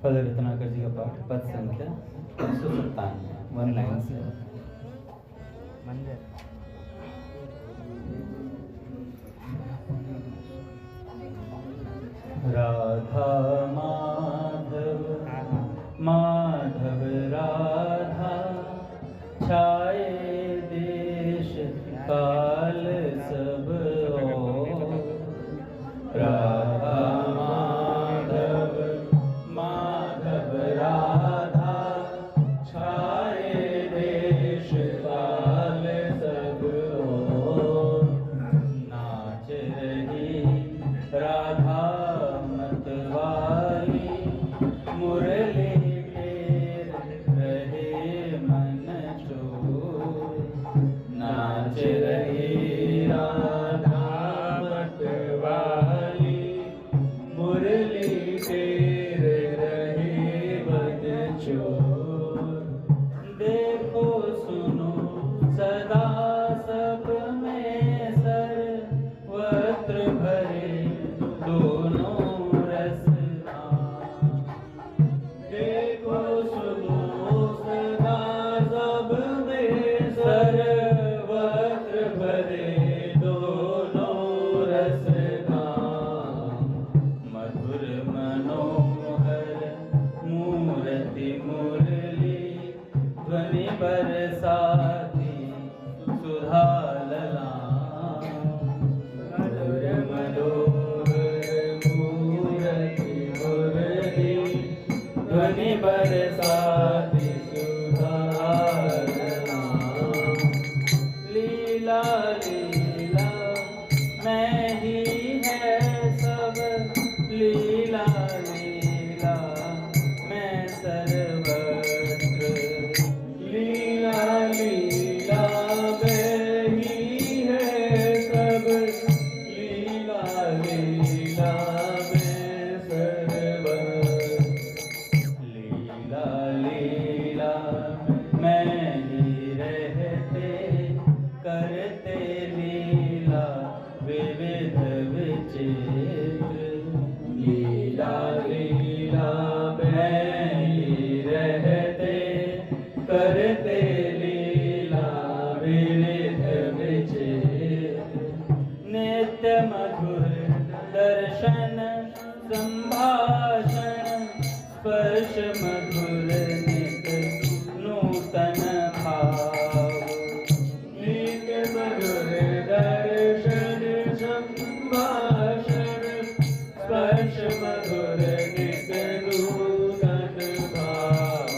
पद रत्नाकर जी का पाठ, पद संख्या 197, 197। राधा माधव माधव राधा, छाए देश काल सब ओर। राधा माधव माधव राधा, छाए देश काल सब ओर। नाच रही राधा मतवाली, मुरली टेर रहे मन चोर। नाच रही राधा मतवाली, मुरली टेर रहे मन चोर। देखो सुनो सदा सब में सर्वत्र भरे दोनों रसना। देखो सुनो सदा सब में सर्वत्र भरे दोनों रसना। मधुर मनोहर मूर्ति मुरली, ध्वनि बरसाती सुधा ललाम। मधुर मनोहर मूर्ति मुरली, ध्वनि बरसाती सुधा ललाम। लीला लीला मैं ही है सब, लीला लीला मैं सर्वत्र। लीला लीला मैं ही है सब, लीला लीला मैं सर्वत्र। लीला लीला मैं ही रहते, करते लीला विविध विचित्र। लीला लीला मैं ही रहते, करते लीला विविध विचित्र। नित्य मधुर दर्शन संभाषण, स्पर्श मधुर नित नूतन भाव। नित्य मधुर दर्शन संभाषण, स्पर्श मधुर नित नूतन भाव।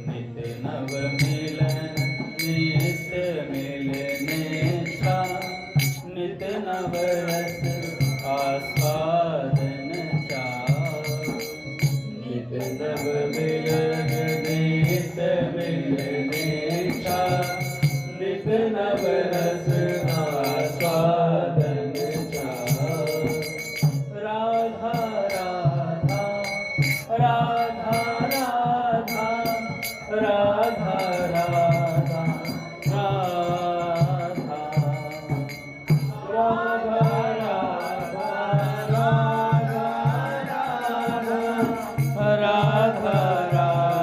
नित्य नव मिलन नित्य मिलने छा, नित्य नव रस आस्वादन चाव। नित्य नव मिलन नित्य मिलने छा, नित्य नव रस आस्वादन चाव। राधा राधा राधा राधा, राधा राधा राधा, राधा राधा राधा राधा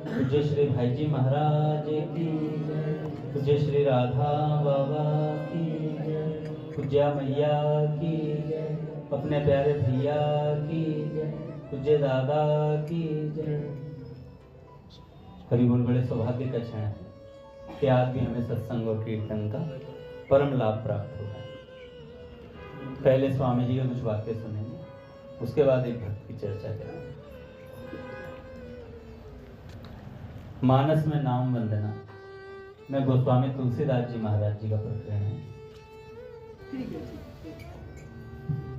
पूज्य श्री भाई जी महाराज की, पूज्य श्री राधा बाबा की, पूज्या मैया की, अपने प्यारे भैया की, पूज्य दादा की। हरि बोल। बड़े सौभाग्य का क्षण है कि आज भी हमें सत्संग और कीर्तन का परम लाभ प्राप्त होगा। पहले स्वामी जी के कुछ वाक्य सुनेंगे, उसके बाद एक भक्त की चर्चा करेंगे। मानस में नाम वंदना में गोस्वामी तुलसीदास जी महाराज जी का प्रकरण है।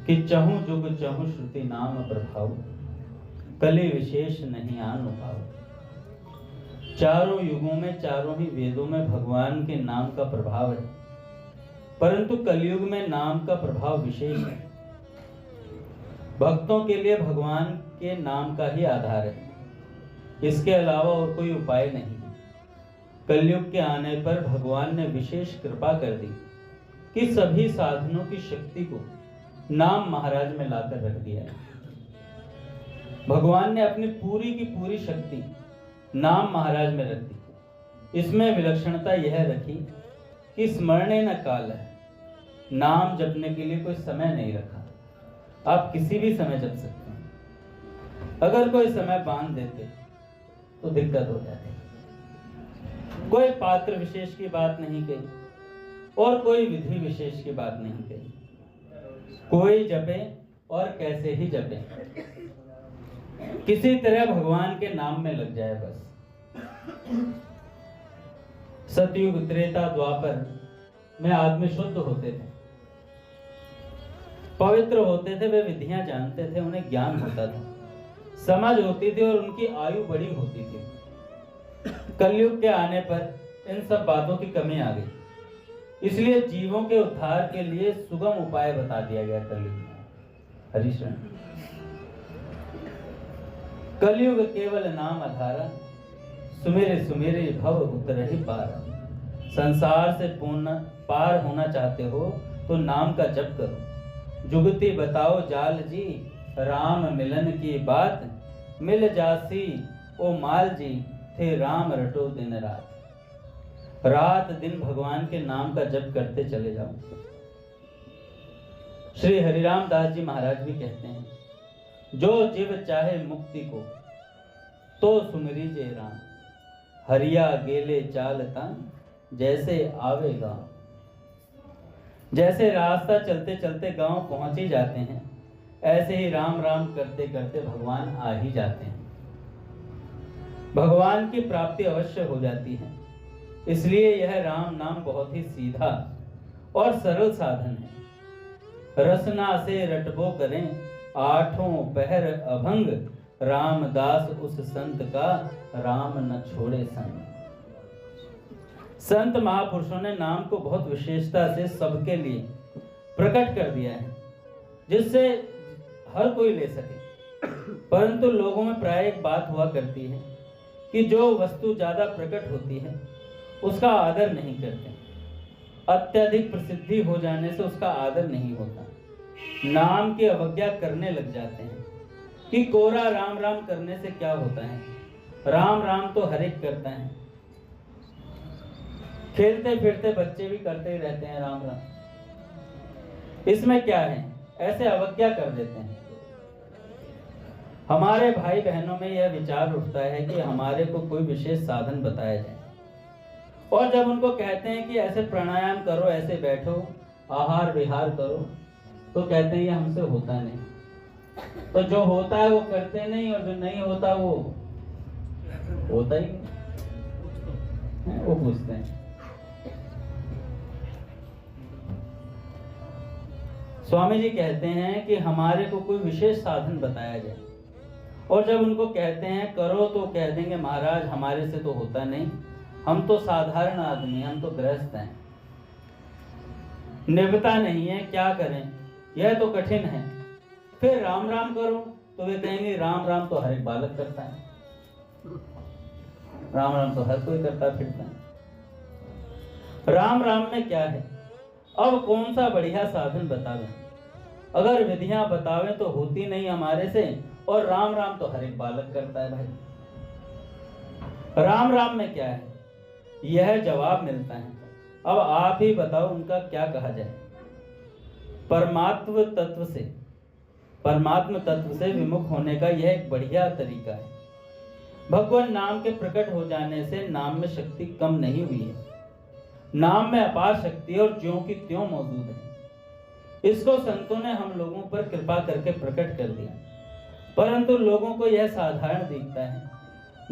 कि चहु जुग चहु श्रुति नाम प्रभाव, कलि विशेष नहीं आन उपाव। चारों युगों में, चारों ही वेदों में भगवान के नाम का प्रभाव है, परंतु कलयुग में नाम का प्रभाव विशेष है। भक्तों के लिए भगवान के नाम का ही आधार है, इसके अलावा और कोई उपाय नहीं। कलयुग के आने पर भगवान ने विशेष कृपा कर दी कि सभी साधनों की शक्ति को नाम महाराज में लाकर रख दिया है। भगवान ने अपनी पूरी की पूरी शक्ति नाम महाराज में रख दी। इसमें विलक्षणता यह रखी कि स्मरणे न काल है, नाम जपने के लिए कोई समय नहीं रखा, आप किसी भी समय जप सकते हैं। अगर कोई समय बांध देते तो दिक्कत हो जाती। कोई पात्र विशेष की बात नहीं कही और कोई विधि विशेष की बात नहीं कही, कोई जपे और कैसे ही जपे, किसी तरह भगवान के नाम में लग जाए बस। सतयुग त्रेता द्वापर में आदमी शुद्ध होते थे, पवित्र होते थे, वे विधियां जानते थे, उन्हें ज्ञान होता था, समझ होती थी और उनकी आयु बड़ी होती थी। कलयुग के आने पर इन सब बातों की कमी आ गई, इसलिए जीवों के उद्धार के लिए सुगम उपाय बता दिया गया कलयुग में। हरिशरण कलयुग केवल नाम आधारा, सुमेरे सुमेरे भव उतरहि पारा। संसार से पूर्ण पार होना चाहते हो तो नाम का जप करो। जुगती बताओ जाल जी, राम मिलन की बात, मिल जासी ओ माल जी, थे राम रटो दिन रात। रात दिन भगवान के नाम का जप करते चले जाओ। श्री हरिराम दास जी महाराज भी कहते हैं, जो जीव चाहे मुक्ति को तो सुमरी जय राम, हरिया गेले चालता जैसे आवेगा। जैसे रास्ता चलते चलते गांव पहुंच ही जाते हैं, ऐसे ही राम राम करते करते भगवान आ ही जाते हैं। भगवान की प्राप्ति अवश्य हो जाती है। इसलिए यह राम नाम बहुत ही सीधा और सरल साधन है। रसना से रटबो करें आठों पहर अभंग, रामदास उस संत का राम न छोड़े संग। संत महापुरुषों ने नाम को बहुत विशेषता से सबके लिए प्रकट कर दिया है, जिससे हर कोई ले सके। परंतु लोगों में प्राय एक बात हुआ करती है कि जो वस्तु ज्यादा प्रकट होती है उसका आदर नहीं करते, अत्यधिक प्रसिद्धि हो जाने से उसका आदर नहीं होता, नाम की अवज्ञा करने लग जाते हैं कि कोरा राम राम करने से क्या होता है, राम राम तो हर एक करता है। खेलते फिरते बच्चे भी करते ही रहते हैं राम राम, इसमें क्या है, ऐसे अवज्ञा कर देते हैं। हमारे भाई बहनों में यह विचार उठता है कि हमारे को कोई विशेष साधन बताया जाए, और जब उनको कहते हैं कि ऐसे प्राणायाम करो, ऐसे बैठो, आहार विहार करो, तो कहते हैं ये हमसे होता नहीं। तो जो होता है वो करते नहीं, और जो नहीं होता वो होता ही नहीं, वो पूछते हैं। स्वामी जी कहते हैं कि हमारे को कोई विशेष साधन बताया जाए, और जब उनको कहते हैं करो तो कह देंगे महाराज हमारे से तो होता नहीं, हम तो साधारण आदमी, हम तो गृहस्थ हैं, निभता नहीं है, क्या करें, यह तो कठिन है। फिर राम राम करो तो वे कहेंगे राम राम तो हर एक बालक करता है, राम राम तो हर कोई करता फिरता है। राम राम में क्या है, अब कौन सा बढ़िया साधन बतावें? अगर विधियां बतावें तो होती नहीं हमारे से, और राम राम तो हर एक बालक करता है। भाई राम राम में क्या है, यह जवाब मिलता है। अब आप ही बताओ उनका क्या कहा जाए। परमात्म तत्व से विमुख होने का यह एक बढ़िया तरीका है। भगवान नाम के प्रकट हो जाने से नाम में शक्ति कम नहीं हुई है, नाम में अपार शक्ति और ज्यों की त्यों मौजूद है। इसको संतों ने हम लोगों पर कृपा करके प्रकट कर दिया, परंतु लोगों को यह साधारण दिखता है।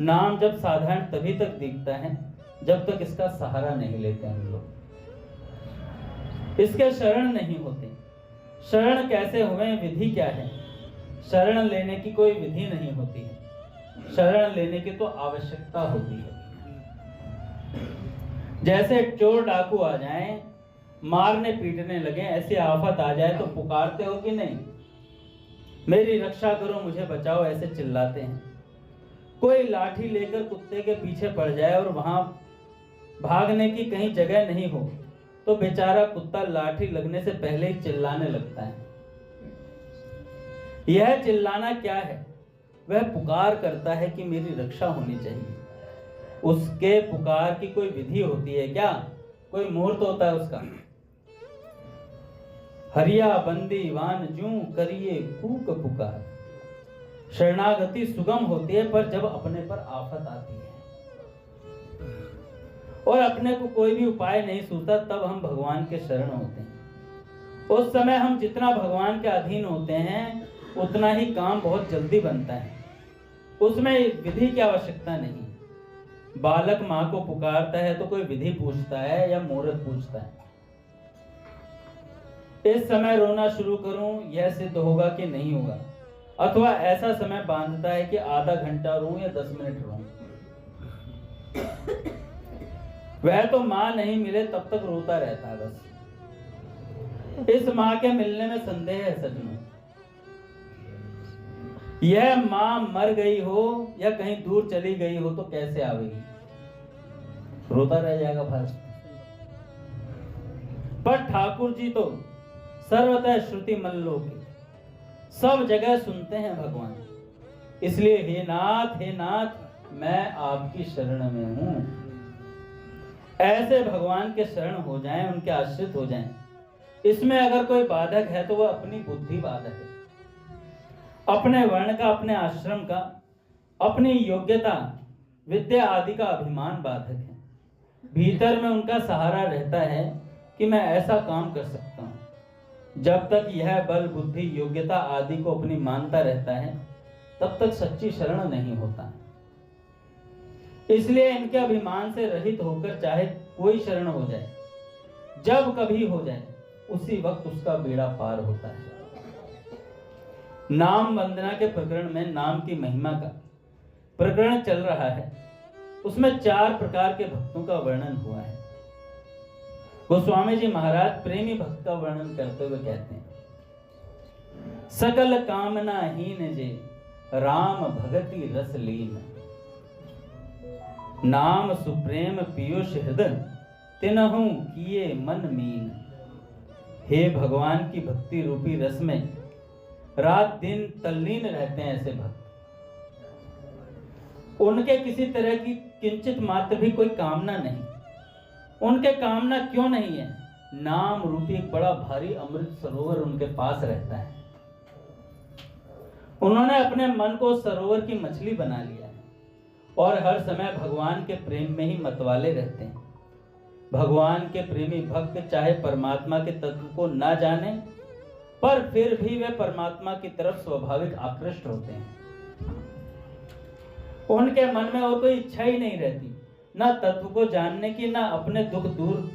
नाम जब साधारण तभी तक दिखता है जब तक इसका सहारा नहीं लेते हम लोग, इसके शरण नहीं होते। शरण कैसे हुए, विधि क्या है? शरण लेने की कोई विधि नहीं होती है, शरण लेने की तो आवश्यकता होती है। जैसे चोर डाकू आ जाएं, मारने पीटने लगे, ऐसी आफत आ जाए तो पुकारते हो कि नहीं? मेरी रक्षा करो, मुझे बचाओ, ऐसे चिल्लाते हैं। कोई लाठी लेकर कुत्ते के पीछे पड़ जाए और वहां भागने की कहीं जगह नहीं हो तो बेचारा कुत्ता लाठी लगने से पहले ही चिल्लाने लगता है। यह चिल्लाना क्या है? वह पुकार करता है कि मेरी रक्षा होनी चाहिए। उसके पुकार की कोई विधि होती है क्या? कोई मुहूर्त होता है उसका? हरिया बंदी वान जू करिए कूक पुकार। शरणागति सुगम होती है, पर जब अपने पर आफत आती है और अपने को कोई भी उपाय नहीं सूझता, तब हम भगवान के शरण होते हैं। उस समय हम जितना भगवान के अधीन होते हैं उतना ही काम बहुत जल्दी बनता है। उसमें विधि की आवश्यकता नहीं। बालक माँ को पुकारता है तो कोई विधि पूछता है या मुहूर्त पूछता है? इस समय रोना शुरू करूं, यह सिद्ध होगा कि नहीं होगा? अथवा ऐसा समय बांधता है कि आधा घंटा रो या 10 मिनट रो। वह तो माँ नहीं मिले तब तक रोता रहता है बस। इस माँ के मिलने में संदेह है सज्जनों। यह माँ मर गई हो या कहीं दूर चली गई हो तो कैसे आवेगी? रोता रह जाएगा भारत। पर ठाकुर जी तो सर्वतः श्रुति मल्लोके, सब जगह सुनते हैं भगवान। इसलिए हे नाथ मैं आपकी शरण में हूं। ऐसे भगवान के शरण हो जाएं, उनके आश्रित हो जाएं। इसमें अगर कोई बाधक है तो वह अपनी बुद्धि बाधक है, अपने वर्ण का, अपने आश्रम का, अपनी योग्यता, विद्या आदि का अभिमान बाधक है। भीतर में उनका सहारा रहता है कि मैं ऐसा काम कर सकता हूं। जब तक यह बल, बुद्धि, योग्यता आदि को अपनी मानता रहता है तब तक सच्ची शरण नहीं होता। इसलिए इनके अभिमान से रहित होकर चाहे कोई शरण हो जाए, जब कभी हो जाए, उसी वक्त उसका बेड़ा पार होता है। नाम वंदना के प्रकरण में नाम की महिमा का प्रकरण चल रहा है। उसमें 4 प्रकार के भक्तों का वर्णन हुआ है। गोस्वामी जी महाराज प्रेमी भक्त का वर्णन करते हुए कहते हैं, सकल कामना हीन जे राम भगति रस लीन, नाम सुप्रेम पीयूष हृदय तिनहु किए मन मीन। हे भगवान की भक्ति रूपी रस में रात दिन तल्लीन रहते हैं ऐसे भक्त। उनके किसी तरह की किंचित मात्र भी कोई कामना नहीं। उनके कामना क्यों नहीं है? नाम रूपी एक बड़ा भारी अमृत सरोवर उनके पास रहता है। उन्होंने अपने मन को सरोवर की मछली बना लिया है और हर समय भगवान के प्रेम में ही मतवाले रहते हैं। भगवान के प्रेमी भक्त चाहे परमात्मा के तत्व को ना जाने, पर फिर भी वे परमात्मा की तरफ स्वाभाविक आकृष्ट होते हैं। उनके मन में और कोई इच्छा ही नहीं रहती, ना तत्व को जानने की, ना अपने दुख दूर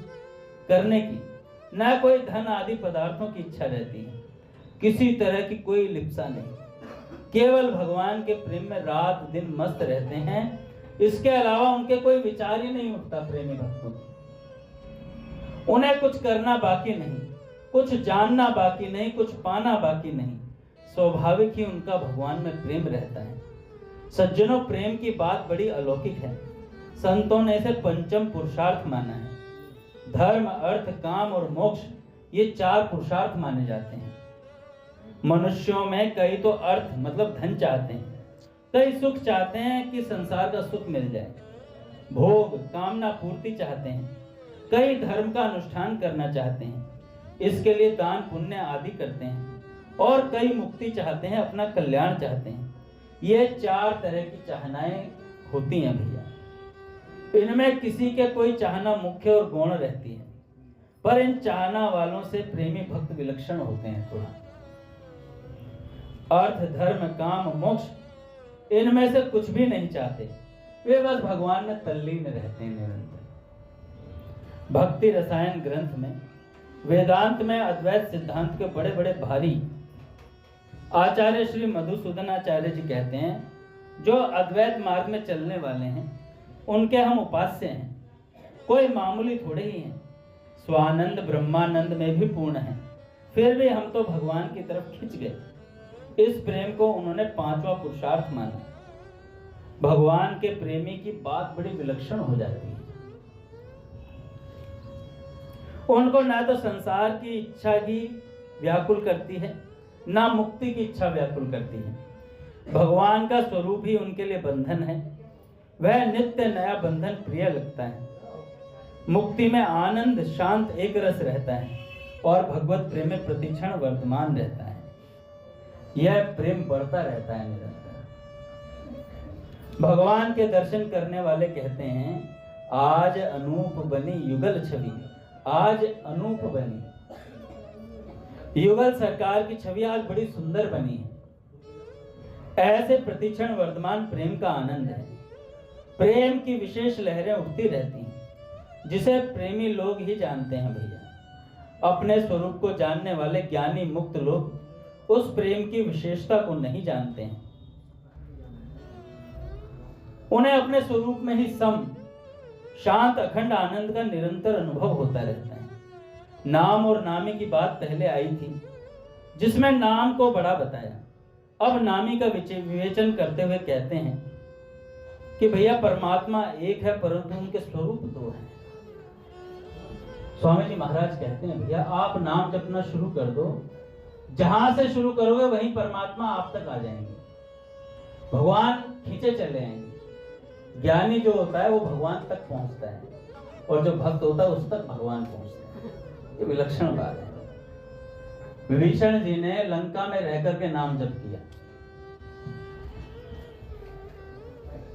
करने की, ना कोई धन आदि पदार्थों की इच्छा रहती है। किसी तरह की कोई लिप्सा नहीं, केवल भगवान के प्रेम में रात दिन मस्त रहते हैं। इसके अलावा उनके कोई विचार ही नहीं उठता प्रेमी भक्तों की। उन्हें कुछ करना बाकी नहीं, कुछ जानना बाकी नहीं, कुछ पाना बाकी नहीं। स्वाभाविक ही उनका भगवान में प्रेम रहता है। सज्जनों, प्रेम की बात बड़ी अलौकिक है। संतों ने इसे पंचम पुरुषार्थ माना है। धर्म, अर्थ, काम और मोक्ष, ये 4 पुरुषार्थ माने जाते हैं। मनुष्यों में कई तो अर्थ मतलब धन चाहते हैं, कई सुख चाहते हैं कि संसार का सुख मिल जाए, भोग कामना पूर्ति चाहते हैं, कई धर्म का अनुष्ठान करना चाहते हैं, इसके लिए दान पुण्य आदि करते हैं, और कई मुक्ति चाहते हैं, अपना कल्याण चाहते हैं। ये 4 तरह की चाहनाएं होती हैं भैया। इनमें किसी के कोई चाहना मुख्य और गौण रहती है, पर इन चाहना वालों से प्रेमी भक्त विलक्षण होते हैं थोड़ा। अर्थ, धर्म, काम, मोक्ष, इनमें से कुछ भी नहीं चाहते। वे बस भगवान में तल्लीन रहते हैं निरंतर। भक्ति रसायन ग्रंथ में वेदांत में अद्वैत सिद्धांत के बड़े बड़े भारी आचार्य श्री मधुसूदन आचार्य जी कहते हैं, जो अद्वैत मार्ग में चलने वाले हैं उनके हम उपास्य हैं, कोई मामूली थोड़े ही हैं, स्वानंद ब्रह्मानंद में भी पूर्ण हैं, फिर भी हम तो भगवान की तरफ खिंच गए। इस प्रेम को उन्होंने पांचवा पुरुषार्थ माना। भगवान के प्रेमी की बात बड़ी विलक्षण हो जाती है। उनको ना तो संसार की इच्छा ही व्याकुल करती है, ना मुक्ति की इच्छा व्याकुल करती है। भगवान का स्वरूप ही उनके लिए बंधन है। वह नित्य नया बंधन प्रिय लगता है। मुक्ति में आनंद शांत एक रस रहता है और भगवत प्रेम में प्रतिक्षण वर्तमान रहता है। यह प्रेम बढ़ता रहता है निरंतर। भगवान के दर्शन करने वाले कहते हैं, आज अनूप बनी युगल छवि, आज अनूप बनी। युगल सरकार की छवि आज बड़ी सुंदर बनी है। ऐसे प्रतिक्षण वर्तमान प्रेम का आनंद है। प्रेम की विशेष लहरें उठती रहती हैं, जिसे प्रेमी लोग ही जानते हैं भैया। अपने स्वरूप को जानने वाले ज्ञानी मुक्त लोग उस प्रेम की विशेषता को नहीं जानते हैं। उन्हें अपने स्वरूप में ही सम शांत अखंड आनंद का निरंतर अनुभव होता रहता है। नाम और नामी की बात पहले आई थी, जिसमें नाम को बड़ा बताया। अब नामी का विवेचन करते हुए कहते हैं कि भैया परमात्मा एक है, परंतु उनके स्वरूप दो हैं। स्वामी जी महाराज कहते हैं, भैया आप नाम जपना शुरू कर दो, जहां से शुरू करोगे वहीं परमात्मा आप तक आ जाएंगे। भगवान खींचे चले आएंगे। ज्ञानी जो होता है वो भगवान तक पहुंचता है, और जो भक्त होता है उस तक भगवान पहुंचता है। ये विलक्षण बात है। विभीषण जी ने लंका में रहकर के नाम जप किया,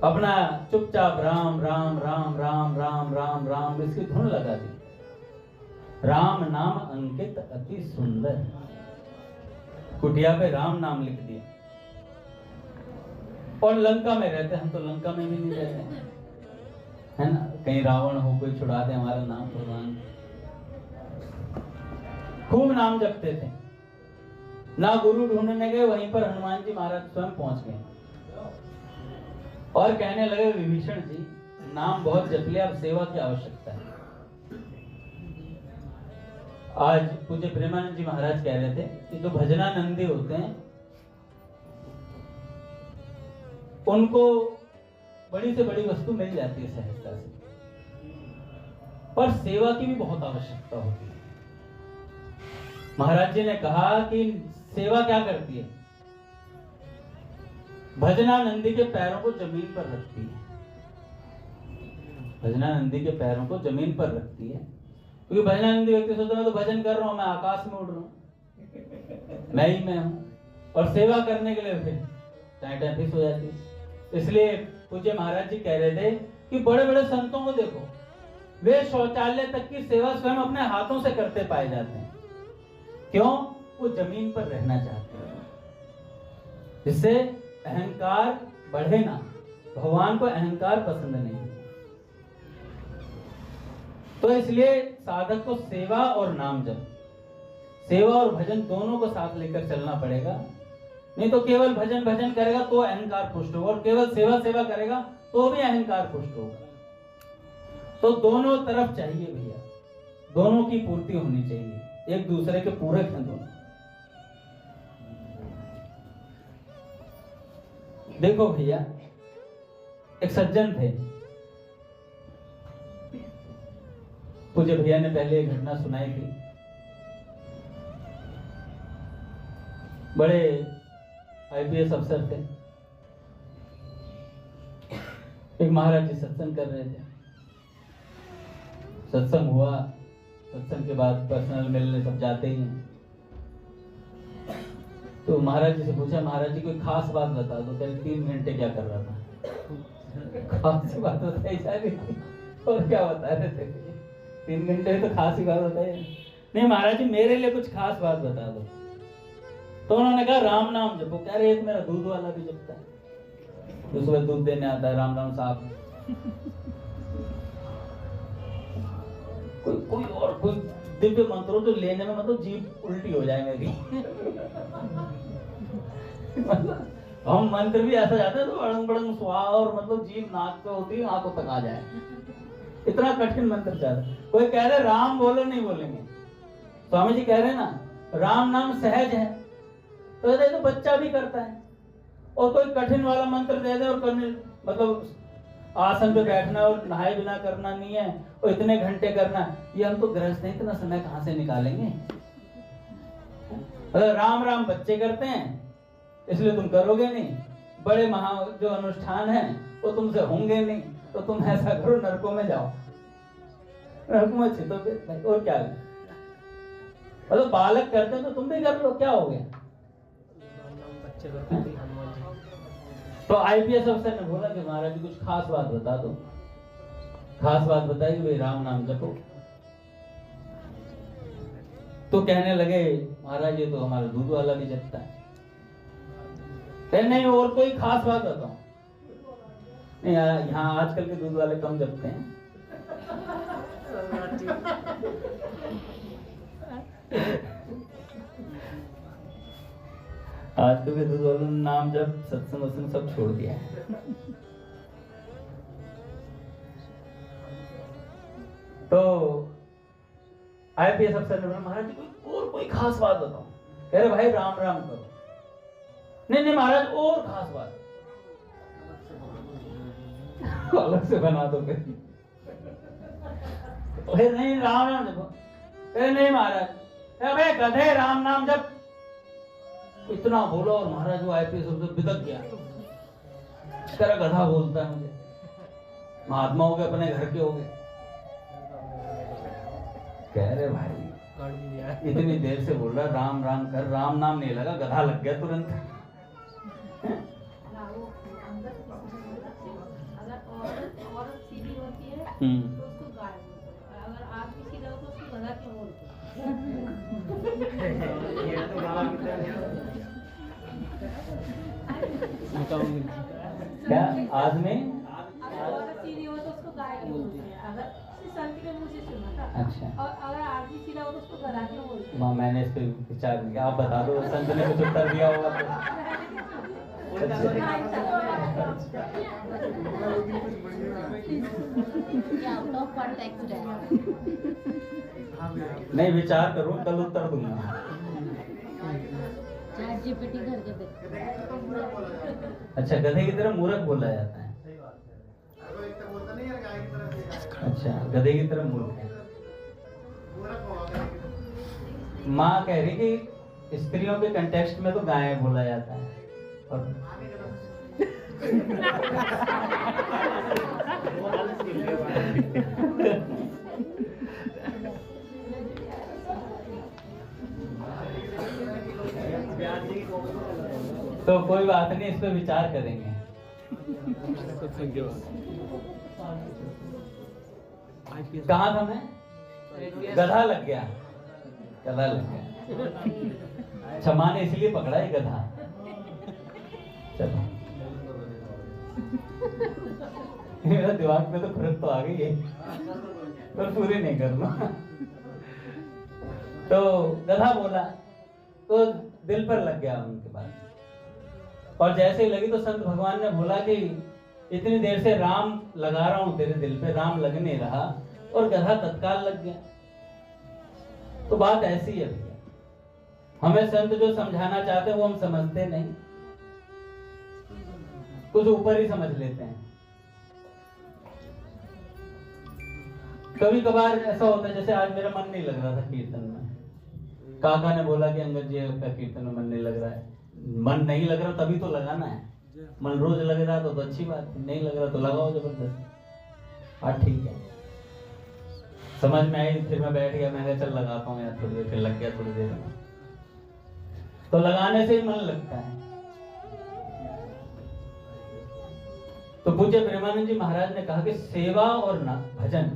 अपना चुपचाप राम राम राम राम राम राम राम इसकी धुन लगा दी। राम नाम अंकित अति सुंदर, कुटिया पे राम नाम लिख दिया। और लंका में रहते, हम तो लंका में भी नहीं रहते है ना, कहीं रावण हो कोई छुड़ा दे हमारा नाम। भगवान खूब नाम जपते थे। ना गुरु ढूंढने गए, वहीं पर हनुमान जी महाराज स्वयं पहुंच गए और कहने लगे, विभीषण जी नाम बहुत जप लिया, अब सेवा की आवश्यकता है। आज पूज्य प्रेमानंद जी महाराज कह रहे थे कि जो भजनानंदी होते हैं उनको बड़ी से बड़ी वस्तु मिल जाती है सहजता से, पर सेवा की भी बहुत आवश्यकता होती है। महाराज जी ने कहा कि सेवा क्या करती है? भजनानंदी के पैरों को जमीन पर रखती है। भजनानंदी के पैरों को जमीन पर रखती है, क्योंकि भजनानंदी व्यक्ति सोचता मैं तो भजन कर रहा हूं, मैं आकाश में उड़ रहा हूं, मैं ही मैं हूं। और सेवा करने के लिए फिर टाइम फिक्स हो जाती है। इसलिए पूज्य महाराज जी कह रहे थे कि बड़े बड़े संतों को देखो, वे शौचालय तक की सेवा स्वयं अपने हाथों से करते पाए जाते हैं। क्यों? वो जमीन पर रहना चाहते हैं, जिससे अहंकार बढ़े ना। भगवान को अहंकार पसंद नहीं, तो इसलिए साधक को सेवा और नाम जप, सेवा और भजन दोनों को साथ लेकर चलना पड़ेगा। नहीं तो केवल भजन भजन करेगा तो अहंकार पुष्ट होगा, और केवल सेवा सेवा करेगा तो भी अहंकार पुष्ट होगा। तो दोनों तरफ चाहिए भैया, दोनों की पूर्ति होनी चाहिए, एक दूसरे के पूरक हैं दोनों। देखो भैया, एक सज्जन थे, पूज्य भैया ने पहले एक घटना सुनाई थी। बड़े आईपीएस अफसर थे, एक महाराज जी सत्संग कर रहे थे। सत्संग हुआ, सत्संग के बाद पर्सनल मिलने सब जाते ही हैं। तो महाराज जी से पूछा, महाराज जी कोई खास बात बता दो। कल 3 घंटे क्या कर रहा था? खास बात बताई जा रही थी, और क्या बता रहे थे? 3 घंटे तो खास ही बात बताई नहीं। महाराज जी मेरे लिए कुछ खास बात बता दो। तो उन्होंने कहा राम नाम जपो। कह रहे एक मेरा दूध वाला भी जपता है, तो सुबह दूध देने आता है, राम राम साहब। कोई और कोई दिव्य मंत्रों तो लेने में मतलब जीभ उल्टी हो जाए मेरी। हम मंत्र भी ऐसा जाते हैं तो बड़ंग बड़ंग स्वाहा और मतलब जीभ नाक पे होती है, आंखों तक आ जाए, इतना कठिन मंत्र चल। कोई कह रहे राम बोलो, नहीं बोलेंगे। स्वामी जी कह रहे हैं ना राम नाम सहज है, तो बच्चा भी करता है। और कोई कठिन वाला मंत्र दे दे और मतलब आसन पे बैठना और नहाए बिना करना नहीं है और इतने घंटे करना, ये हम तो गृहस्थ हैं, इतना समय कहां से निकालेंगे। राम राम बच्चे करते हैं इसलिए तुम करोगे नहीं, बड़े महा जो अनुष्ठान है वो तुमसे होंगे नहीं, तो तुम ऐसा करो नरकों में जाओ, नरकों में छितो भाई। और क्या है, मतलब बालक करते हैं तो तुम भी कर लो, क्या हो गया। तो आईपीएस अफसर ने बोला कि महाराज जी कुछ खास बात बता दो। खास बात बताई कि भाई राम नाम जपो। तो कहने लगे महाराज ये तो हमारा दूध वाला भी जपता है। नहीं और कोई खास बात बताओ। नहीं यहाँ आजकल के दूध वाले कम जपते हैं। आजकल के दूध वालों ने नाम जब सत्संग वत्संग सब छोड़ दिया है। तो आईपीएस अफसर ने बोला महाराज जी कोई खास बात बताओ। कह रहे भाई राम राम करो। नहीं महाराज और खास बात अलग से बना दो फिर। नहीं राम नाम जपो। नहीं महाराज अबे गधे राम नाम जप। इतना बोला और महाराज वो आईपीएस अफसर बिदक गया। इस तरह गधा बोलता है मुझे, महात्मा हो गए अपने घर के हो गए। कह रहे भाई इतनी देर से बोल रहा राम राम कर, राम नाम नहीं लगा, गधा लग गया तुरंत। अगर औरत सीधी होती है तो उसको गाय बोलते हैं, अगर आदमी सीधा हो तो उसको गधा क्यों बोलते हैं? क्या आदमी औरत सीधी हो तो उसको गाय क्यों बोलते हैं? अगर संत के मुंह से सुना था। अच्छा। और अगर आदमी सीधा हो तो उसको गधा क्यों बोलते हैं? मैंने इस पे विचार किया, आप बता दो संत ने कुछ उत्तर दिया होगा तो। नहीं विचार करूं कल उत्तर दूंगा। अच्छा गधे की तरह मूर्ख बोला जाता है। अच्छा गधे की तरह मूर्ख है। माँ कह रही कि स्त्रियों के कंटेक्स्ट में तो गाय बोला जाता है और तो कोई बात नहीं, इस पे विचार करेंगे। कहाँ था मैं? गधा लग गया, गधा लग गया। क्षमा ने इसलिए पकड़ा है गधा। चलो मेरा दिमाग में तो खुरक तो आ गई है पर पूरी नहीं करना। तो गधा बोला तो दिल पर लग गया उनके बाद। और जैसे ही लगी तो संत भगवान ने बोला कि इतनी देर से राम लगा रहा हूं तेरे दिल पे, राम लग नहीं रहा और गधा तत्काल लग गया। तो बात ऐसी है भैया, हमें संत जो समझाना चाहते हैं वो हम समझते नहीं, कुछ ऊपर ही समझ लेते हैं। कभी कभार ऐसा होता है, जैसे आज मेरा मन नहीं लग रहा था कीर्तन में, काका ने बोला कि अंगद जी आपका कीर्तन में मन नहीं लग रहा है। मन नहीं लग रहा तभी तो लगाना है, मन रोज लग रहा तो अच्छी बात है, नहीं लग रहा तो लगाओ जबरदस्ती। हाँ ठीक है, समझ में आई। फिर मैं बैठ गया, मैं चल लगाता हूँ यार थोड़ी देर, फिर लग गया थोड़ी देर में। तो लगाने से ही मन लगता है। तो पूज्य प्रेमानंद जी महाराज ने कहा कि सेवा और भजन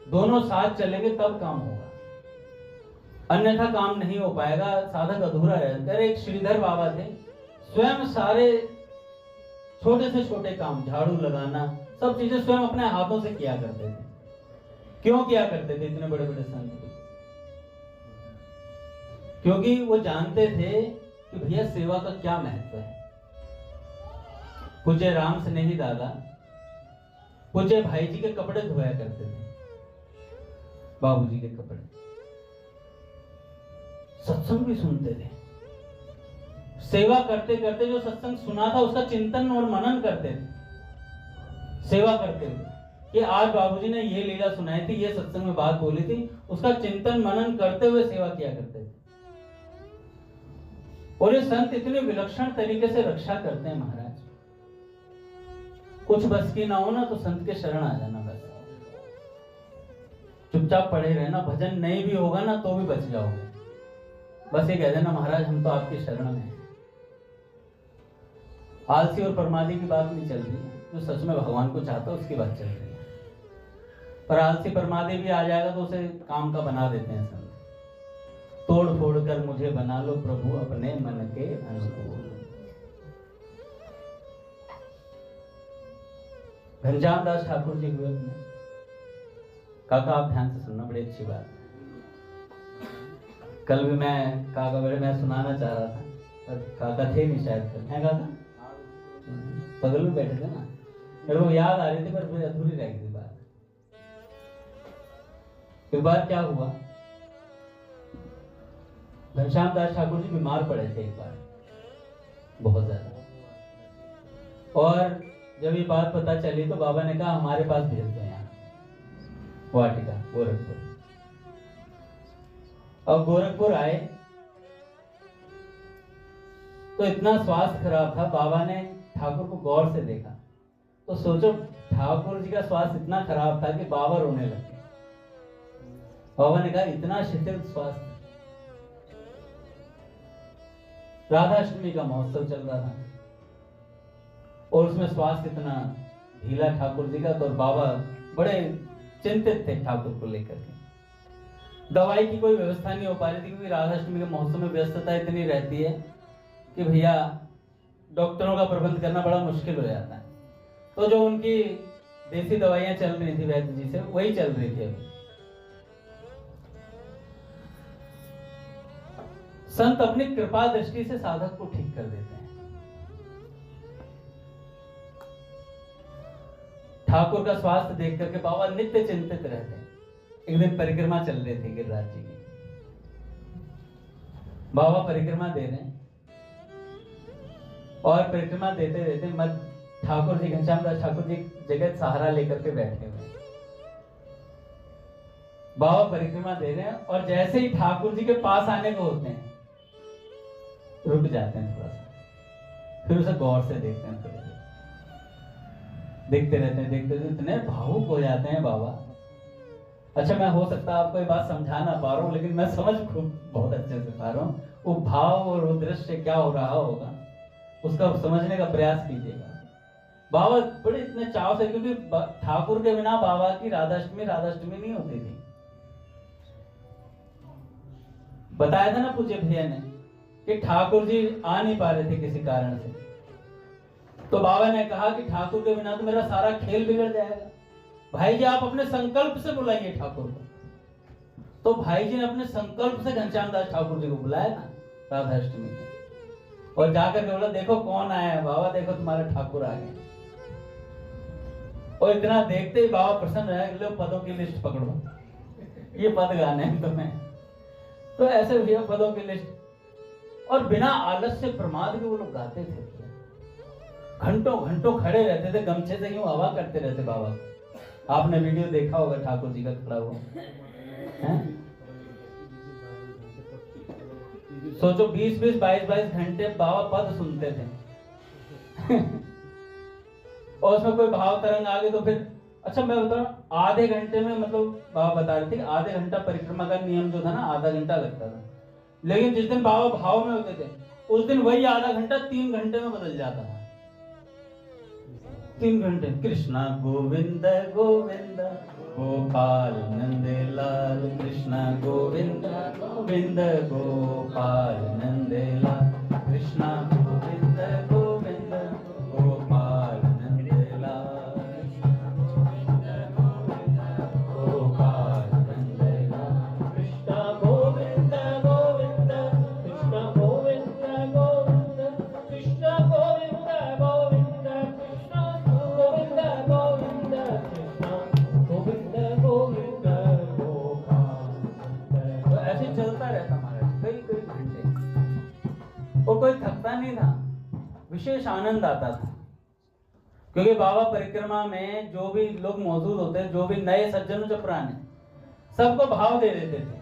दोनों साथ चलेंगे तब काम होगा, अन्यथा काम नहीं हो पाएगा, साधक अधूरा रहेगा। एक श्रीधर बाबा थे, स्वयं सारे छोटे से छोटे काम, झाड़ू लगाना, सब चीजें स्वयं अपने हाथों से किया करते थे। क्यों किया करते थे? इतने बड़े बड़े संत थे, क्योंकि वो जानते थे कि भैया सेवा का क्या महत्व है। पूज्य राम स्नेही दादा पूज्य भाई जी के कपड़े धोया करते थे, बाबूजी के कपड़े, सत्संग भी सुनते थे। सेवा करते करते जो सत्संग सुना था उसका चिंतन और मनन करते थे सेवा करते हुए, कि आज बाबूजी ने ये लीला सुनाई थी, ये सत्संग में बात बोली थी, उसका चिंतन मनन करते हुए सेवा किया करते थे। और ये संत इतने विलक्षण तरीके से रक्षा करते हैं महाराज। कुछ बस की ना हो ना तो संत के शरण आ जाना, बस चुपचाप पड़े रहना, भजन नहीं भी होगा ना तो भी बच जाओगे, बस ये कह देना महाराज हम तो आपकी शरण में हैं। आलसी और प्रमादी की बात नहीं चल रही है, जो सच में भगवान को चाहता है उसकी बात चल रही है। पर आलसी प्रमादी भी आ जाएगा तो उसे काम का बना देते हैं संत। तोड़ फोड़ कर मुझे बना लो प्रभु अपने मन के अनुकूल। घनश्याम दास ठाकुर जी हुए अपने काका, आप ध्यान से सुनना, बड़ी अच्छी बात। कल भी मैं काका बड़े मैं सुनाना चाह रहा था पर काका थे नहीं शायद, कल है काका बगल में बैठे थे ना, मेरे को याद आ रही थी पर अधूरी रह गई थी बात। एक बार क्या हुआ, घनश्याम दास ठाकुर जी बीमार पड़े थे एक बार बहुत ज्यादा, और जब ये बात पता चली तो बाबा ने कहा हमारे पास भेज दो यहाँ वाटिका गोरखपुर। और गोरखपुर आए तो इतना स्वास्थ्य खराब था, बाबा ने ठाकुर को गौर से देखा तो सोचो ठाकुर जी का स्वास्थ्य इतना खराब था कि बाबा रोने लगे। बाबा ने कहा इतना शिथिल स्वास्थ्य। राधाष्टमी का महोत्सव चल रहा था और उसमें स्वास्थ्य इतना ढीला ठाकुर जी का, तो बाबा बड़े चिंतित थे ठाकुर को लेकर के। दवाई की कोई व्यवस्था नहीं हो पा रही थी क्योंकि राधाष्टमी के महोत्सव में व्यस्तता इतनी रहती है कि भैया डॉक्टरों का प्रबंध करना बड़ा मुश्किल हो जाता है। तो जो उनकी देसी दवाइयां चल रही थी वैद्य जी से, वही चल रही थी। अभी संत अपनी कृपा दृष्टि से साधक को ठीक कर देते हैं। ठाकुर का स्वास्थ्य देख करके बाबा नित्य चिंतित रहते हैं। एक दिन परिक्रमा चल रहे थे गिरिराज जी की, बाबा परिक्रमा दे रहे हैं और परिक्रमा देते देते मत ठाकुर जी घनश्याम दास ठाकुर जी जगत सहारा लेकर के बैठे हुए। बाबा परिक्रमा दे रहे हैं और जैसे ही ठाकुर जी के पास आने को होते हैं रुक जाते हैं थोड़ा सा, फिर उसे गौर से देखते हैं, थोड़ी देर देखते रहते हैं, देखते रहते इतने भावुक हो जाते हैं बाबा। अच्छा मैं हो सकता है आपको ये बात समझा ना पा रहा हूँ, लेकिन मैं समझ खूब बहुत अच्छे से पा रहा हूँ वो भाव और वो दृश्य क्या हो रहा होगा, उसका समझने का प्रयास कीजिएगा। बाबा बड़े इतने चाव से, क्योंकि ठाकुर के बिना बाबा की राधाष्टमी नहीं होती थी। बताया था ना पूज्य भैया ने कि ठाकुर जी आ नहीं पा रहे थे किसी कारण से, तो बाबा ने कहा कि ठाकुर के बिना तो मेरा सारा खेल बिगड़ जाएगा, भाई जी आप अपने संकल्प से बुलाइए ठाकुर को। तो भाई जी ने अपने संकल्प से घनश्याम दास ठाकुर जी को बुलाया ना राधाष्टमी में, और जाकर के बोला देखो कौन आया है बाबा, देखो तुम्हारे ठाकुर आ गए। और इतना देखते ही बाबा प्रसन्न रहे, लो पदों की लिस्ट पकड़ो, ये पद गाने हैं तुम्हें। तो ऐसे भैया पदों की लिस्ट, और बिना आलस्य प्रमाद के वो लोग गाते थे, घंटों घंटों खड़े रहते थे, गमछे से यूं हवा करते रहते बाबा। आपने वीडियो देखा होगा ठाकुर जी का खड़ा हुआ है। सोचो 20-20, 22-22 घंटे बाबा पद सुनते थे और उसमें कोई भाव तरंग आ गई तो फिर, अच्छा मैं बता रहा हूँ आधे घंटे में, मतलब बाबा बता रहे थे कि आधे घंटा परिक्रमा का नियम जो था ना आधा घंटा लगता था, लेकिन जिस दिन बाबा भाव में होते थे उस दिन वही आधा घंटा 3 घंटे में बदल जाता था। 3 घंटे कृष्णा गोविंद गोविंद गोपाल नंद लाल, कृष्णा गोविंद गोविंद गोपाल नंद लाल, कृष्णा गोविंद गोविंद गोपाल नंद लाल, गोपाल नंद लाल, कृष्णा गोविंद गोविंद और कोई थकता नहीं था, विशेष आनंद आता था। क्योंकि बाबा परिक्रमा में जो भी लोग मौजूद होते हैं, जो भी नए सज्जन जो पुराने, सबको भाव दे देते थे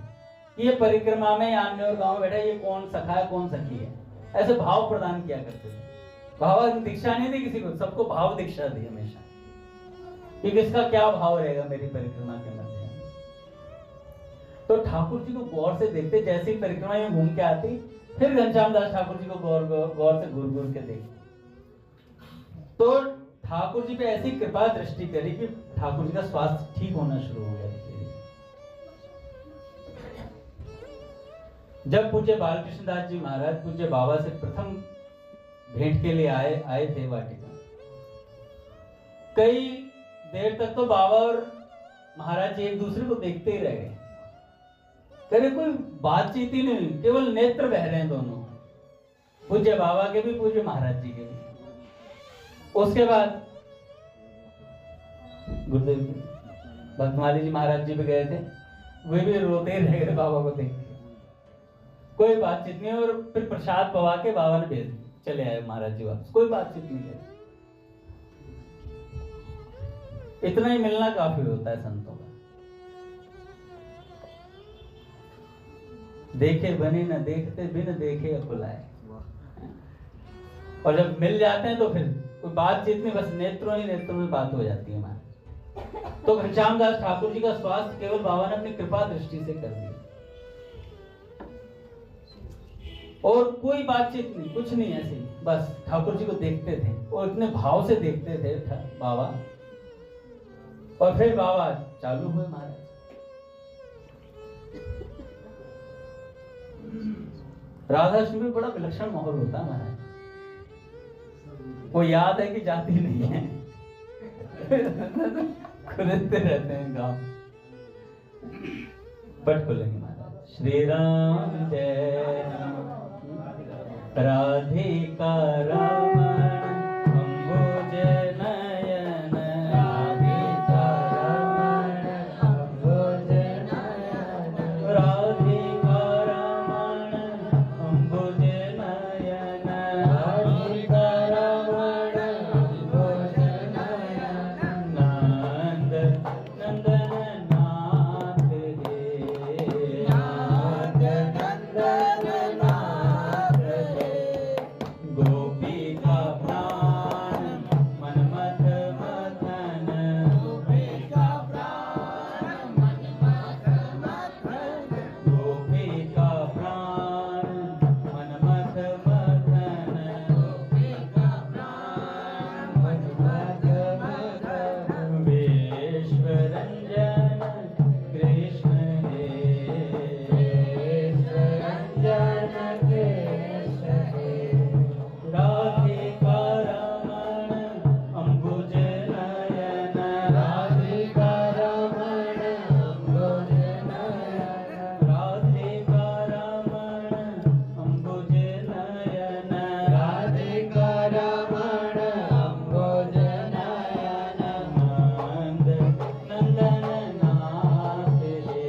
कि ये परिक्रमा में अन्य और गांव बैठा, ये कौन सखा है कौन सखी है, ऐसे भाव प्रदान किया करते थे। बाबा दीक्षा नहीं दी किसी को, सबको भाव दीक्षा दी हमेशा कि किसका क्या भाव रहेगा मेरी परिक्रमा के मध्य। तो ठाकुर जी को गौर से देखते, जैसे ही परिक्रमा में घूम के आती, फिर घनश्याम दास ठाकुर जी को गौर से घूर घूर के देखते। तो ठाकुर जी पे ऐसी कृपा दृष्टि करी कि ठाकुर जी का स्वास्थ्य ठीक होना शुरू हो गया। जब पूज्य बालकृष्ण दास जी महाराज पूज्य बाबा से प्रथम भेंट के लिए आए थे वाटिका, कई देर तक तो बाबा और महाराज जी एक दूसरे को देखते ही रह गए। कभी कोई बातचीत ही नहीं, केवल नेत्र बह रहे हैं दोनों, पूज्य बाबा के भी पूज्य महाराज जी के भी। उसके बाद गुरुदेव जी भक्तमाली जी महाराज जी भी गए थे, वे भी रोते ही रह गए बाबा को देख के, कोई बातचीत नहीं। और फिर प्रसाद पवा के बाबा ने भेज चले आए महाराज जी वापस, कोई बातचीत नहीं है। इतना ही मिलना काफी होता है संतों का। देखे बने न देखते, बिन देखे अकुलाए। और जब मिल जाते हैं तो फिर कोई बातचीत नहीं, बस नेत्रों ही नेत्रों में बात हो जाती है हमारी। तो घनश्याम दास ठाकुर जी का स्वास्थ्य केवल बाबा ने अपनी कृपा दृष्टि से कर दिया, और कोई बातचीत नहीं, कुछ नहीं, ऐसे बस ठाकुर जी को देखते थे और इतने भाव से देखते थे बाबा। और फिर बाबा चालू हुए महाराज। राधाष्टमी में बड़ा विलक्षण माहौल होता है महाराज, वो याद है कि जाती नहीं है, खुलते रहते हैं गांव। बट खुलेंगे महाराज। श्री राम जय राधिका रमण अम्बुज नयन, राधिका रमण अम्बुज नयन, राधिका रमण अम्बुज नयन, राधिका रमण अम्बुज नयन, नंद नंदन नाथ हे, नाथ नंदन नाथ हे, गोपिका प्राण मनमथ मथन, गोपिका प्राण मनमथ मथन, गोपिका प्राण मनमथ मथन, गोपिका प्राण मनमथ मथन, विश्व रंजन कृष्ण हे, विश्व रंजन कृष्ण हे, राधिका रमण अम्बुज नयन, राधिका रमण अम्बुज नयन, राधिका रमण अम्बुज नयन, राधिका रमण अम्बुज नयन, नंद नंदन नाथ हे,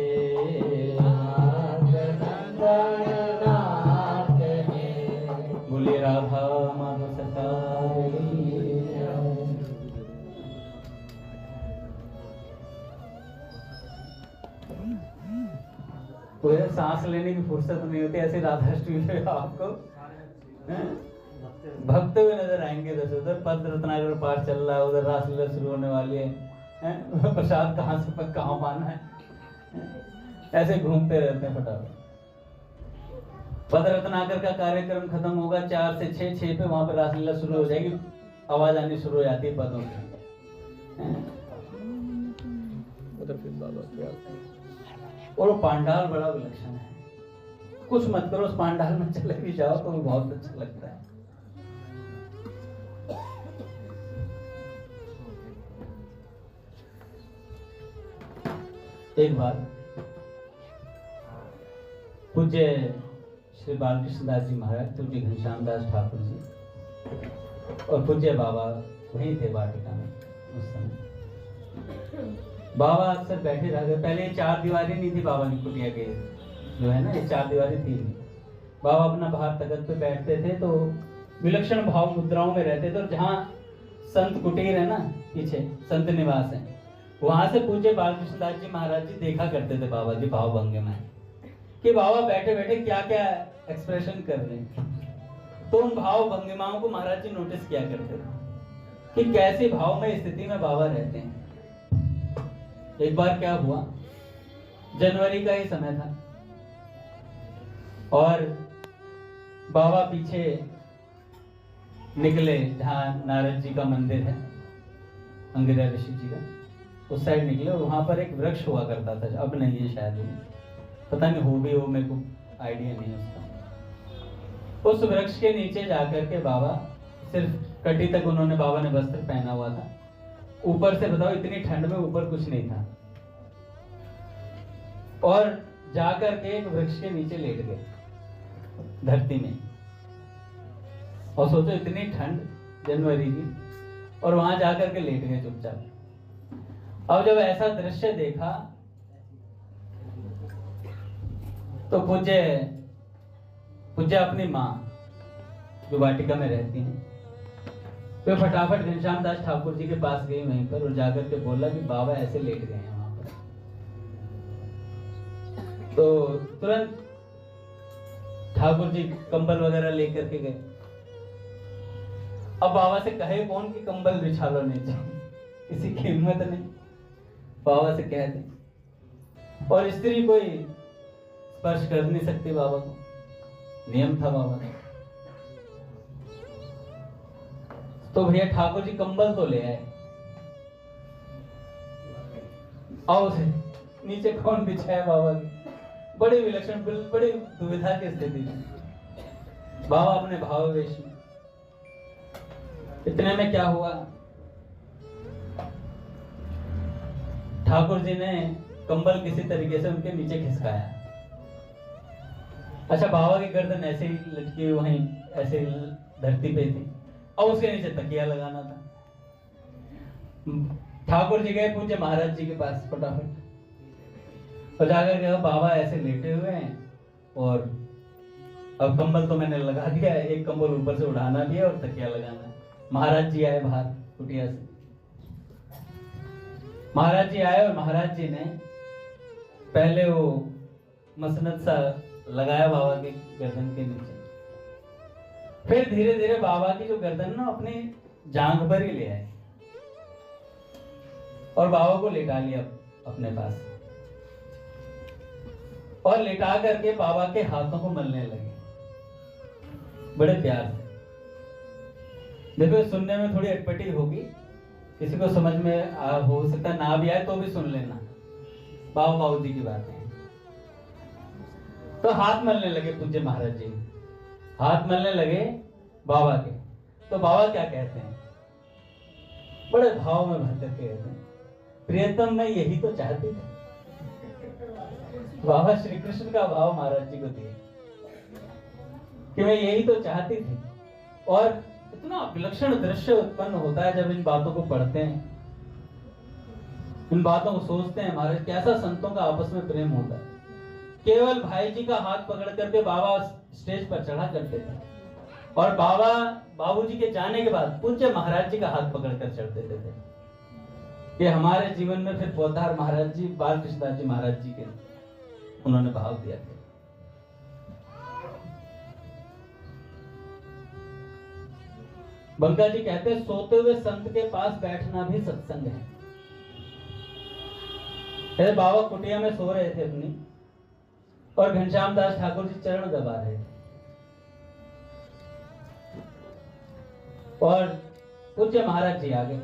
नाथ नंदन नाथ हे। बोलिए राधा माधव सरकार की जय। कोई सांस लेने की फुर्सत नहीं होती, ऐसे राधाष्टमी में आपको भक्त हुए नजर आएंगे। उधर पद रत्नाकर पाठ चल रहा है, उधर रासलीला शुरू होने वाली है, प्रसाद कहाँ से कहाँ पाना है, ऐसे घूमते रहते हैं फटाफट। पद रत्नाकर का कार्यक्रम खत्म होगा 4 से 6, 6 पे वहां पर रासलीला शुरू हो जाएगी, आवाज आनी शुरू हो जाती है पदों की। उधर फिर बाबा क्या, और वो पांडाल बड़ा विलक्षण है, कुछ मत करो, उस पांडाल में चले भी जाओ तो बहुत अच्छा लगता है। एक बार पूज्य श्री बालकृष्ण दास जी महाराज, पूज्य घनश्याम दास ठाकुर जी और पूज्य बाबा वहीं थे वाटिका में उस समय। बाबा अक्सर बैठे रह गए। पहले 4 दीवारी नहीं थी बाबा की कुटिया के, जो है ना, ये 4 दीवारी थी नहीं। बाबा अपना बाहर तख्त पे बैठते थे तो विलक्षण भाव मुद्राओं में रहते थे, और जहाँ संत कुटीर है ना, पीछे संत निवास है, वहां से पूज्य बालकृष्ण दास जी महाराज जी देखा करते थे बाबा जी भाव भंगे में, कि बाबा बैठे बैठे क्या क्या एक्सप्रेशन कर रहे हैं। तो उन भाव भंगिमाओं को महाराज जी नोटिस किया करते थे कि कैसी भावमय स्थिति में बाबा रहते हैं। एक बार क्या हुआ, जनवरी का ही समय था और बाबा पीछे निकले, जहाँ नारद जी का मंदिर है, अंगिरा ऋषि जी का, उस साइड निकले, और वहां पर एक वृक्ष हुआ करता था, अब नहीं है शायद, पता नहीं हो भी हो, मेरे को आइडिया नहीं है उसका। उस वृक्ष के नीचे जाकर के बाबा, सिर्फ कटी तक उन्होंने, बाबा ने वस्त्र पहना हुआ था, ऊपर से बताओ इतनी ठंड में ऊपर कुछ नहीं था, और जाकर के एक वृक्ष के नीचे लेट गए धरती में। और सोचो इतनी ठंड जनवरी की, और वहां जाकर के लेट गए चुपचाप। अब जब ऐसा दृश्य देखा तो पूज्य अपनी माँ जो वाटिका में रहती हैं, वे फटाफट घनश्याम दास ठाकुर जी के पास गई वहीं पर, और जाकर के बोला कि बाबा ऐसे लेट गए हैं वहां पर। तो तुरंत ठाकुर जी कंबल वगैरह लेकर के गए। अब बाबा से कहे कौन कि कंबल बिछा लो नीचे, किसी की हिम्मत नहीं बाबा से कह दे, और स्त्री कोई स्पर्श कर नहीं सकती बाबा को, नियम था बाबा का। तो भैया ठाकुर जी कंबल तो ले आए, आओ से नीचे कौन बिछाए बाबा की, बड़ी विलक्षण, बड़ी दुविधा की स्थिति में बाबा अपने भावावेश में। इतने में क्या हुआ, ठाकुर जी ने कंबल किसी तरीके से उनके नीचे खिसकाया। अच्छा, बाबा की गर्दन ऐसे ही लटकी वहीं ऐसे धरती पे थी, और उसके नीचे तकिया लगाना था। ठाकुर जी गए पूज्य महाराज जी के पास फटाफट, और जाकर के बाबा ऐसे लेटे हुए हैं, और अब कंबल तो मैंने लगा दिया, एक कंबल ऊपर से उठाना भी है और तकिया लगाना है। महाराज जी आए बाहर कुटिया से, महाराज जी आए, और महाराज जी ने पहले वो मसनद सा लगाया बाबा के गर्दन के नीचे, फिर धीरे धीरे बाबा की जो गर्दन ना अपनी जांघ पर ही ले आए, और बाबा को लेटा लिया अपने पास, और लेटा करके बाबा के हाथों को मलने लगे बड़े प्यार से। देखो सुनने में थोड़ी अटपटी होगी, किसी को समझ में हो सकता है, ना भी आए तो भी सुन लेना, बाबा बाबू जी की बातें। तो हाथ मलने लगे पूज्य महाराज जी, हाथ मलने लगे बाबा के। तो बाबा क्या कहते हैं, बड़े भाव में भर करके कहते हैं, प्रियतम मैं यही तो चाहती थी। बाबा श्री कृष्ण का भाव महाराज जी को दिए कि मैं यही तो चाहती थी। और इतना विलक्षण दृश्य उत्पन्न होता है जब इन बातों को पढ़ते हैं, इन बातों को सोचते हैं महाराज, कैसा संतों का आपस में प्रेम होता है। केवल भाई जी का हाथ पकड़ करके बाबा स्टेज पर चढ़ा करते थे, और बाबा बाबूजी के जाने के बाद पूज्य महाराज जी का हाथ पकड़ कर चढ़ देते थे। ये हमारे जीवन में फिर पौधार महाराज जी, बालकृष्ण दास जी महाराज जी के उन्होंने भाव दिया था। बंका जी कहते हैं, सोते हुए संत के पास बैठना भी सत्संग है। बाबा कुटिया में सो रहे थे अपनी, और घनश्याम दास ठाकुर जी चरण दबा रहे थे, और पूज्य महाराज जी आ गए।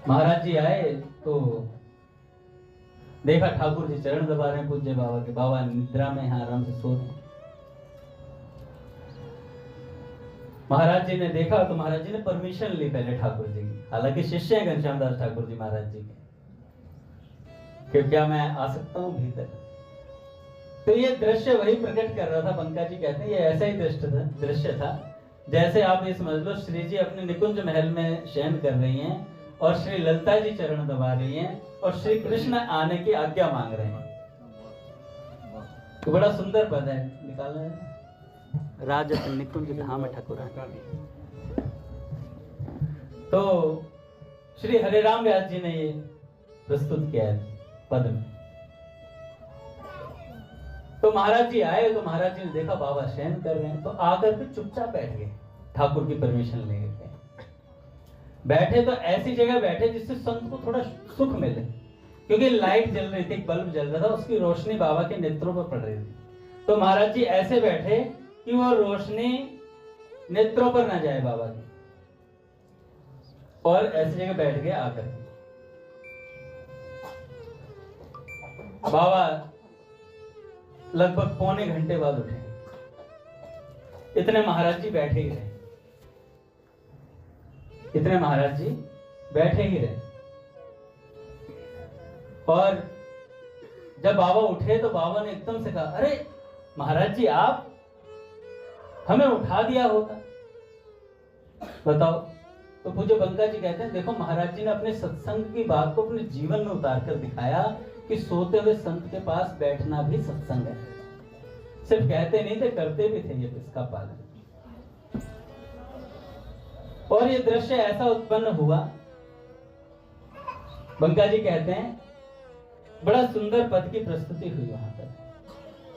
महाराज जी आए तो देखा ठाकुर जी चरण दबा रहे हैं पूज्य बाबा के, बाबा निद्रा में यहाँ आराम से सो रहे। महाराज जी ने देखा तो महाराज जी ने परमिशन ली पहले ठाकुर जी की, हालांकि शिष्य हैं घनश्याम दास ठाकुर जी महाराज जी के, कि क्या मैं आ सकता हूं भीतर। तो ये दृश्य वही प्रकट कर रहा था। बंका जी कहते हैं ये ऐसा ही दृश्य था जैसे आप ये समझ लो, श्री जी अपने निकुंज महल में शयन कर रही हैं, और श्री ललिता जी चरण दबा रही हैं, और श्री कृष्ण आने की आज्ञा मांग रहे हैं। तो बड़ा सुंदर पद है, निकालना है। राजत निकुंज धाम ठकुरानी। तो श्री हरिराम व्यास जी ने ये प्रस्तुत किया है पद में। तो महाराज जी आए, तो महाराज जी ने देखा बाबा शयन कर रहे हैं, तो आकर के चुपचाप बैठ गए, ठाकुर की परमिशन ले गए। बैठे तो ऐसी जगह बैठे जिससे संत को थोड़ा सुख मिले, क्योंकि लाइट जल रही थी, बल्ब जल रहा था, उसकी रोशनी बाबा के नेत्रों पर पड़ रही थी। तो महाराज जी ऐसे बैठे कि वो रोशनी नेत्रों पर ना जाए बाबा की, और ऐसी जगह बैठ गए आकर। बाबा लगभग पौने घंटे बाद उठे, इतने महाराज जी बैठे ही रहे, इतने महाराज जी बैठे ही रहे। और जब बाबा उठे तो बाबा ने एकदम से कहा, अरे महाराज जी आप, हमें उठा दिया होता, बताओ। तो पूज्य बंका जी कहते हैं, देखो महाराज जी ने अपने सत्संग की बात को अपने जीवन में उतार कर दिखाया कि सोते हुए संत के पास बैठना भी सत्संग है। सिर्फ कहते नहीं थे, करते भी थे ये इसका पालन। और ये दृश्य ऐसा उत्पन्न हुआ, बंका जी कहते हैं बड़ा सुंदर पद की प्रस्तुति हुई वहां पर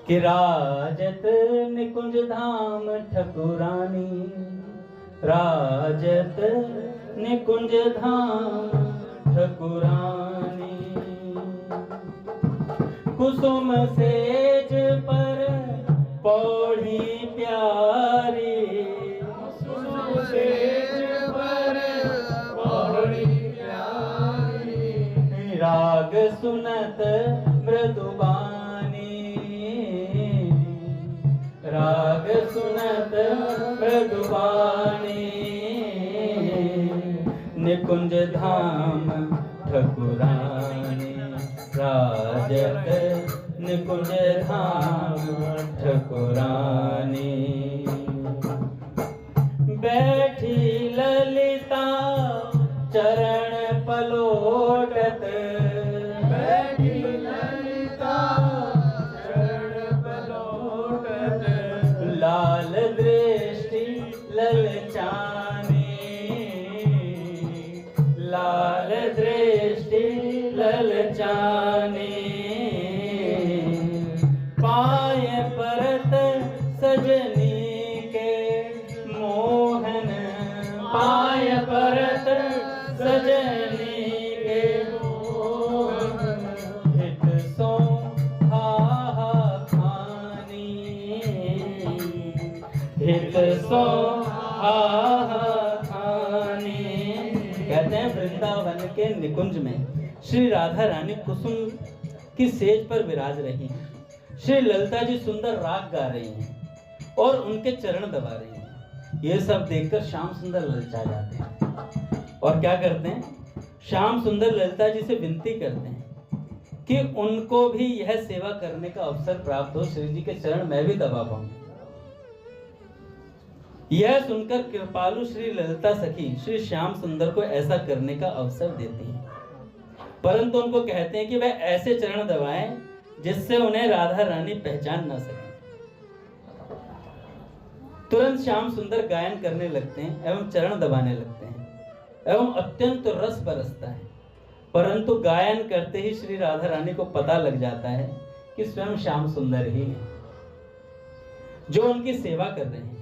कि राजत निकुंज धाम ठकुरानी, राजत निकुंज धाम ठकुरानी, कुसुम सेज पर पौड़ी प्यारी, कुसुम सेज पर पौड़ी प्यारी, राग सुनत मृदुबानी, राग सुनत मृदुबानी, निकुंज धाम ठकुरानी, राजत निकुंज धाम ठकुरानी। बैठी ललिता चरण पलोटत, बैठी ललिता चरण पलोटत, लाल दृष्टि ललचानी, लाल दृष्टि ललचानी, पाय परत सजनी के मोहन, पाय परत सजनी के मोहन, हित सो हा खानी, हित सो हा खानी। कहते हैं वृंदावन के निकुंज में श्री राधा रानी कुसुम की सेज पर विराज रही हैं, श्री ललिता जी सुंदर राग गा रही हैं और उनके चरण दबा रही हैं। ये सब देखकर श्याम सुंदर ललचा जाते हैं और क्या करते हैं, श्याम सुंदर ललिता जी से विनती करते हैं कि उनको भी यह सेवा करने का अवसर प्राप्त हो, श्री जी के चरण मैं भी दबा पाऊं। यह सुनकर कृपालु श्री ललिता सखी श्री श्याम सुंदर को ऐसा करने का अवसर देती हैं, परंतु उनको कहते हैं कि वह ऐसे चरण दबाएं जिससे उन्हें राधा रानी पहचान ना सके। तुरंत श्याम सुंदर गायन करने लगते हैं एवं चरण दबाने लगते हैं एवं अत्यंत रस बरसता है, परंतु गायन करते ही श्री राधा रानी को पता लग जाता है कि स्वयं श्याम सुंदर ही है जो उनकी सेवा कर रहे हैं।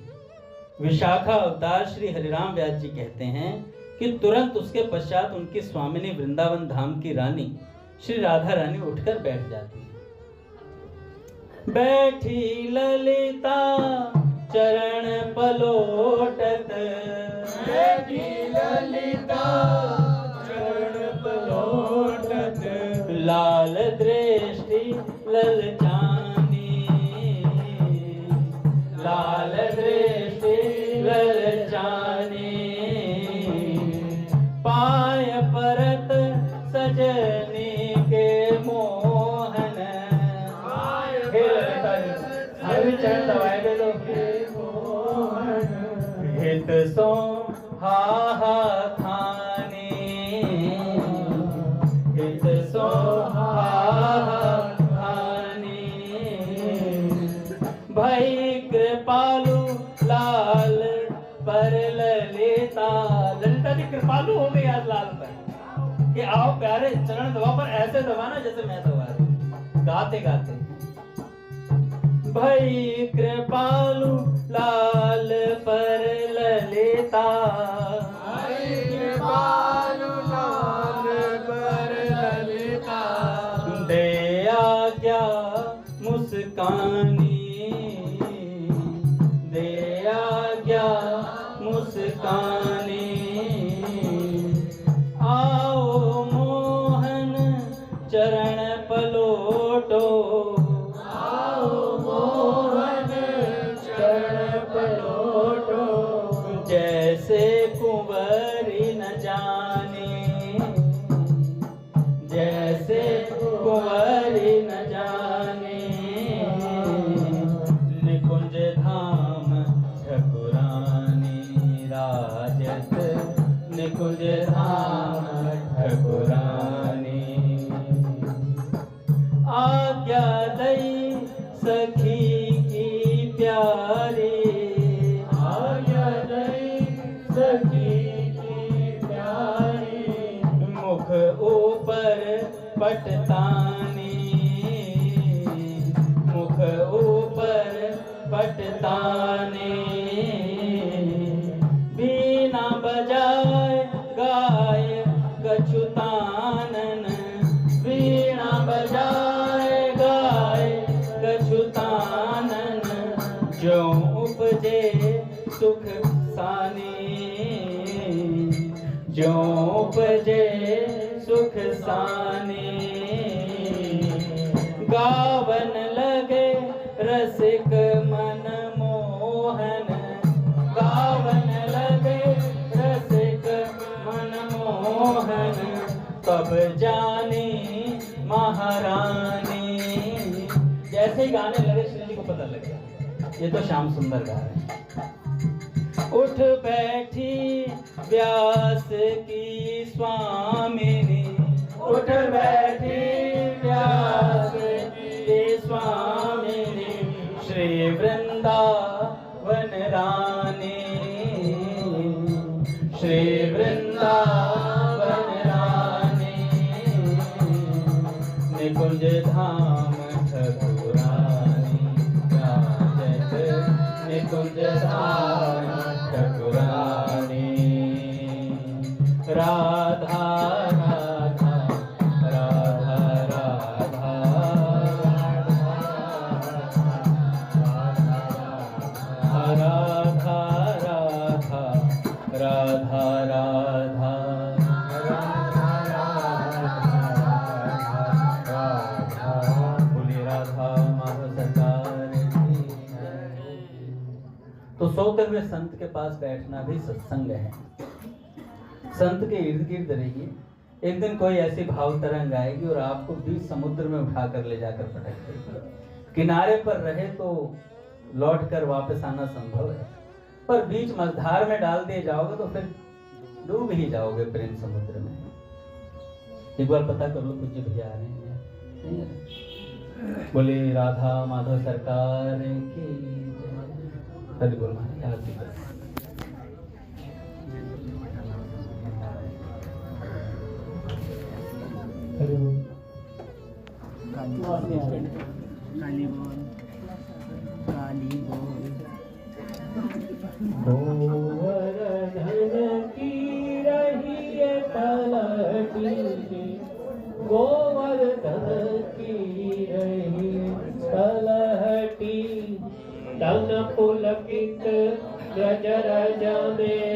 विशाखा अवतार श्री हरिराम व्यास जी कहते हैं कि तुरंत उसके पश्चात उनकी स्वामिनी वृंदावन धाम की रानी श्री राधा रानी उठकर बैठ जाती है। बैठी ललिता चरण पलोटत, बैठी ललिता चरण पलोटत, लाल दृष्टि ललचानी, लाल दृष्टि ललचानी, पाय परत सजनी के मोहन, चरण दबाए दे दो, हित सो हा खानी, हित सो हा खानी, पर ललिता। ललिता जी कृपालु हो गई आज लाल पर कि आओ प्यारे चरण दबाओ, पर ऐसे दबाना जैसे मैं दबा रही हूं, गाते गाते। भई कृपालु लाल पर ललिता, कृपालु लाल पर ललिता। दे आज्ञा मुस्कानी, दे आज्ञा मुस्कानी। आओ मोहन चरण पलोटो, आओ मोहन चरण पलोटो। जैसे कुंवरी न जाने, जैसे कुंवरी न जाने। निकुंज धाम ठकुरानी राजत, निकुंज धाम ठकुरानी। आज्ञा दई सखी की प्यारी, आज्ञा दई सखी की प्यारी। मुख ऊपर पटतानी, मुख ऊपर पटतानी। बीना बजाए गाय कछुतानन, बीना बजाए गाय कछुतानन। जो उपजे सुख सानी, जो उपजे सुख सानी। गावन लगे रसिक मन मोहन, गावन लगे रसिक मन मोहन। तब जानी महारानी। जैसे ही गाने लगे श्री जी को पता लग गया ये तो श्याम सुंदर गा रहे हैं। उठ बैठी व्यास की स्वामिनी, उठ बैठी व्यास की स्वामिनी। श्री वृंदावन रानी, श्री वृंदावन रानी। निकुंज धाम ठकुरानी राजत, निकुंज धाम ठकुरानी। राधा राधा राधा राधा, राधा राधा राधा राधा। बोले राधा माधव सरकार की जय। तो सोते हुए संत के पास बैठना भी सत्संग है। संत के इर्द गिर्द रहिए। एक दिन कोई ऐसी भाव तरंग आएगी और आपको बीच समुद्र में उठाकर ले जाकर पटक देगी। किनारे पर रहे तो लौटकर वापस आना संभव है, पर बीच मझधार में डाल दिए जाओगे तो फिर डूब ही जाओगे प्रेम समुद्र में। एक बार पता कर लो, पूज्य भैया आ रहे हैं। बोले राधा माधव सरकार की जय। हरि बोल महाराज, आरती करो। काली बोल, काली बोल। गोवर्धन की रही पलटी, गोवर्धन की रही पलटी। तन पुलकित गज रज में